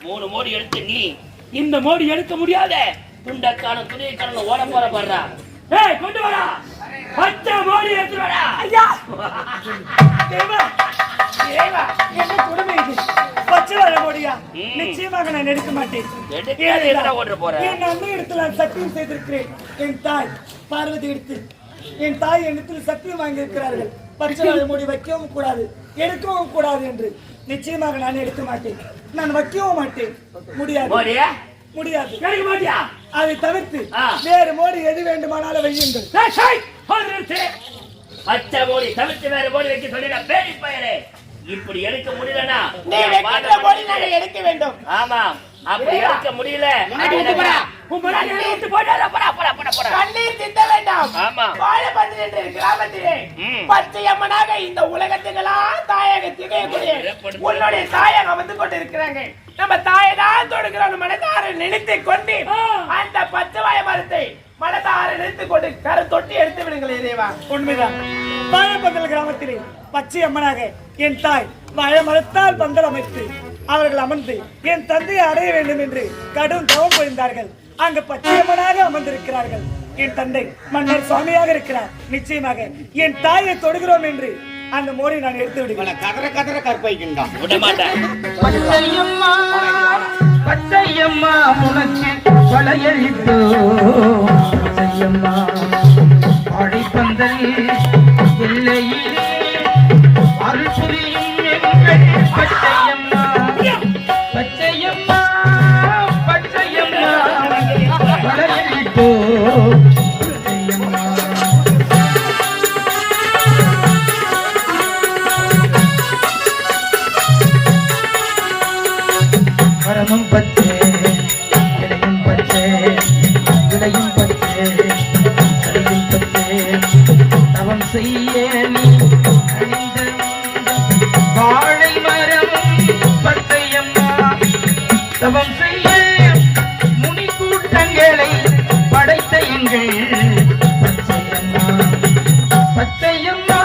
3 மோடி எடுத்து நீ இந்த மோடி எடுக்க முடியாத துண்டக்கான துணியக்கான ஓட போற பாடுறா. ஏய் கொண்டு வரா, பச்சை மோடி எடுத்து வரா. ஐயா என்ன கொடுமை இது? பச்சை வாழை மோடியா? நிச்சயமாக நான் எடுக்க மாட்டேன். என் அண்ணன் இடத்துல சத்தியம் செய்திருக்கிறேன். என் தாய் பார்வதி எடுத்து என் தாய் இடத்தில் சத்தியம் வாங்கி இருக்கிறார்கள். பச்சை வாழை மோடி வைக்கவும் கூடாது எடுக்கவும் கூடாது என்று. நிச்சயமாக நான் எடுக்க மாட்டேன். நான் வைக்கவும் மாட்டேன். முடியாது முடியாது. எடுக்க மாட்டியா? அதை தவிர்த்து வேறு மோடி எது வேண்டுமானாலும் வையுங்கள். பச்சை மோடி தவிர்த்து வேற மோடி வைக்க சொல்லிட பேடி பயரே. இப்படி எடுக்க முடியலனா நீ வைக்கிற மோடி நாங்க எடுக்க வேண்டும். ஆமா, அப்படி எடுக்க முடியல கண்ணீர் சிந்த வேண்டாம். வாழப்பட்டு என்ற கிராமத்திலே பச்சையம்மனாக இந்த உலகத்துக்கெல்லாம் தாயாக திகழக்கூடிய உன்னுடைய தாயாக வந்து கொண்டு இருக்கிறாங்க. நம்ம தாயை தான் தொடுக்கிறோம். மனதார நினைத்து கொண்டு அந்த பச்சை வாழை மரத்தை மனதார நினைத்து கொண்டு கரை தொட்டி எடுத்து விடுங்கள். இறைவா, உண்மைதான். வாழைப்பந்தல் கிராமத்திலே பச்சை அம்மனாக என் தாய் வாழை மரத்தால் பந்தல் அமைத்து அவர்கள் அமர்ந்து என் தந்தையை அடைய வேண்டும் என்று கடும் தவம் புரிந்தார்கள். அங்கு பச்சையம்மனாக அமர்ந்திருக்கிறார்கள். என் தந்தை மன்னர் சுவாமியாக இருக்கிறார். நிச்சயமாக என் தாயை தொடுகிறோம் என்று அந்த மோடி நான் எடுத்து விடுவேன். கதற கதற கற்பைக்கின்றான். பச்சையம்மா உனக்கு கொலையழித்தோ பச்சையம்மா அழைப்பந்தல் எல்லையிலே அருள் புரியும் எங்கள் பச்சையம்மா. பச்சையம்மா பச்சையம்மா கொலையழித்தோ பச்சையம்மா. மரமும் பச்சை இலையும் பச்சை விலையும் பச்சை கடையும் பச்சை தவம் செய்ய நீ அணிந்த வாழை மரம் பச்சையம்மா. தவம் செய்ய முனி கூட்டங்களை படைத்த எங்கள் பச்சையம்மா. பச்சையம்மா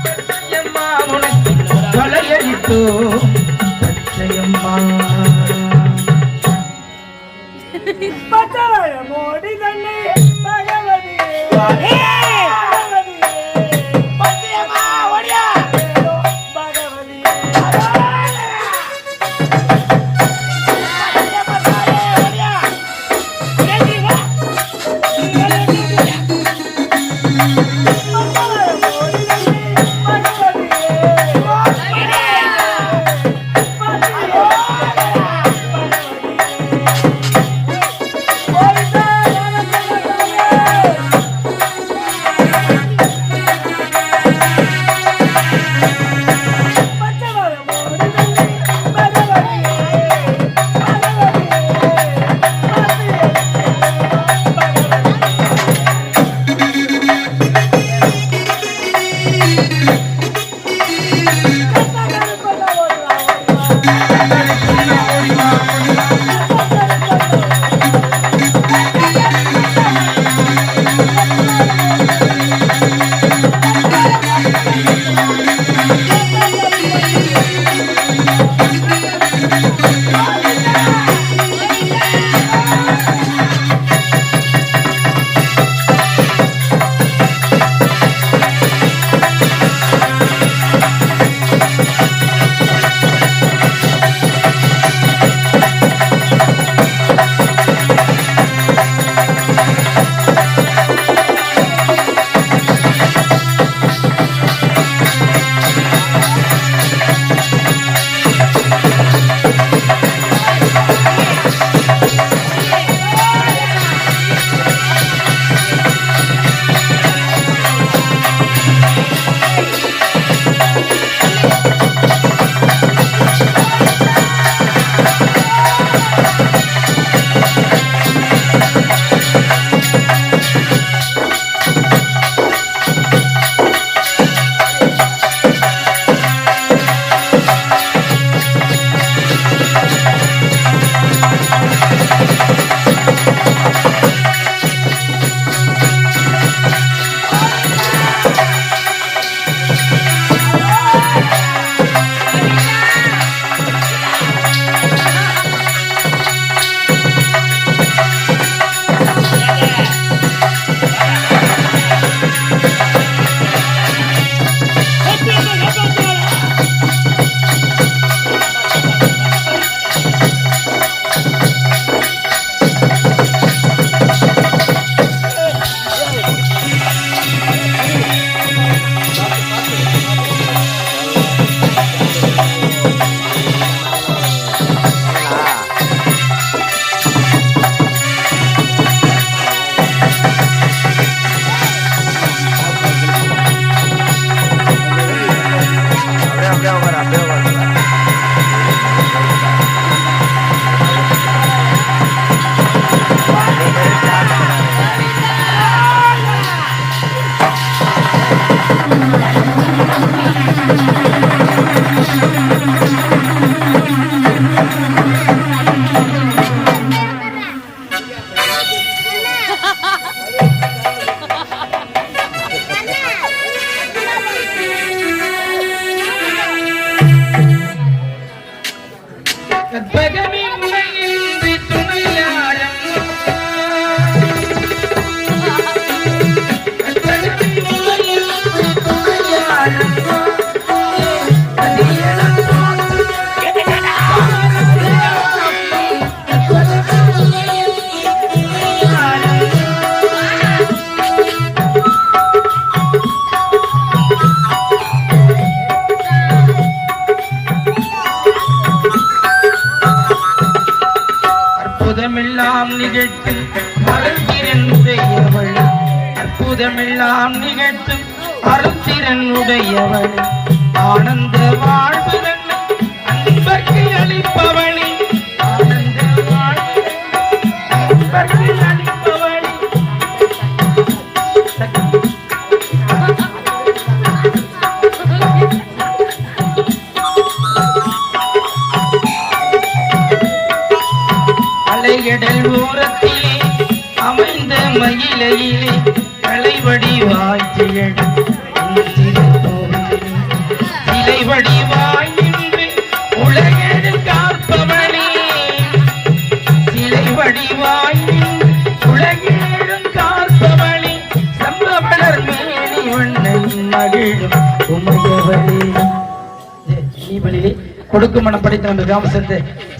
பச்சையம்மா உனக்கு கொலையளித்தோ பச்சையம்மா. பச்சை வாழை மோடி தண்ணி பகவதியே பச்சையம்மா ஓடியா பகவதியே கற்பகமே உனையின்றி துணையாரம்மா கற்பகமே உனையின்றி துணையாரம்மா அற்புதமெல்லாம் நிகழ்த்தும் அருத்திரன் உடையவள் அற்புதமெல்லாம் நிகழ்த்தும் அருத்திரன் உடையவள் ஆனந்த வாழ்வு அன்பர்க்கு அளிப்பவளே ஆனந்த வாழ்வு அன்பர்க்கு அளிப்பவளே அலைகடல் ஓரத்திலே அமைந்த மயிலையிலே கலைவடி வாய்ச்சியட சிலைவடி வாயின்றி உலகெழு காப்பவனே சிலைவடி வாயின்றி உலகெழு காப்பவனே சம்பவளர் மேனி வண்ணை மகிழும் உமையவளே நீவளிலே கொடுக்கும் மனம் படைத்த நம்ம கிராம சேர்ந்த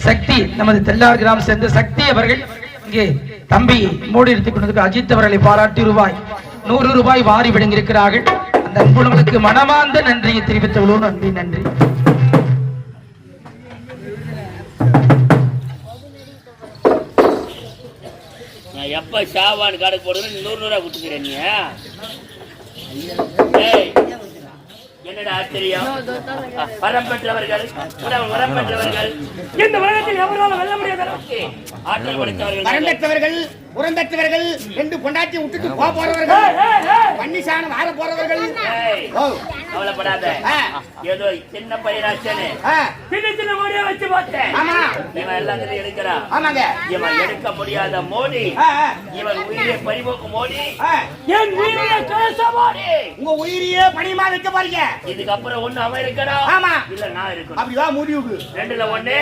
சக்தி நமது தெல்லார் கிராம சேர்ந்த சக்தி அவர்கள் இங்கே தம்பி மோடி எடுத்துக் கொண்டதுக்கு அஜித் அவர்களை பாராட்டி ரூபாய் வாரி வழங்கியிருக்கிறார்கள். அந்த அன்புள்ளவர்களுக்கு மனமார்ந்த நன்றியை தெரிவித்தவளோ நன்றி. நான் எப்ப ஷாவான் காடு போடுறது 100 விட்டுக்கிறேன் நீ. என்னடா ஆச்சரியம், வரம் பெற்றவர்கள் இந்த உலகத்தில் எவராலும் வெல்ல முடியாத அளவுக்கு ஆற்றல் படைத்தவர்கள், வரம் பெற்றவர்கள், புறந்தற்றவர்கள், ரெண்டு பொண்டாட்டி விட்டுட்டு போறவர்கள், பன்னிசாணம் வார போறவர்கள். கவலைப்படாத, ஏதோ சின்ன பையனாச்சேன்னு சின்ன மோடியை வச்சு பார்த்தேன். இவன் எல்லாத்தையும் எடுக்கிறான். ஆமாங்க, இவன் எடுக்க முடியாத மோடி, இவன் உயிரை பறிபோக்கு மோடி, என் உயிரை கலச மோடி. உங்க உயிரையே பணிமா வைக்க பாருங்க. இதுக்கப்புறம் ஒண்ணு அவன் இருக்கணும், ஆமா இல்ல நான் இருக்கணும். அப்படிவா முடிவுக்கு ரெண்டுல ஒண்ணு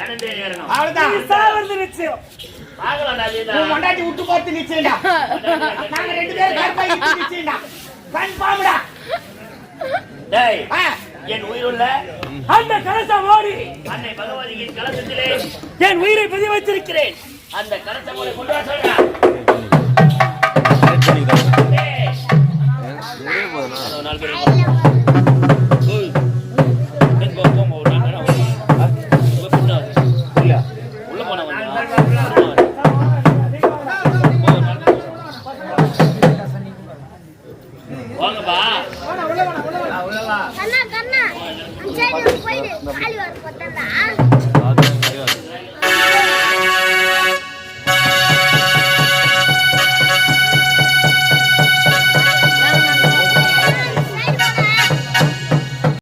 நடந்தே ஏறணும். அவ்வளவுதான், சாவறது நிச்சயம். பொண்டாட்டி விட்டு போறது நிச்சயம்டா. நாங்க 2 பேரும் கற்பாய் நிச்சயம்டா. கன்ஃபார்ம்டா. டேய், என் உயிருள்ள அந்த கலச மோடி அன்னை பகவதியின் கலசத்திலே என் உயிரை பதிய வச்சிருக்கிறேன். அந்த கலச மோடி கொண்டு வர சொல்றேன்.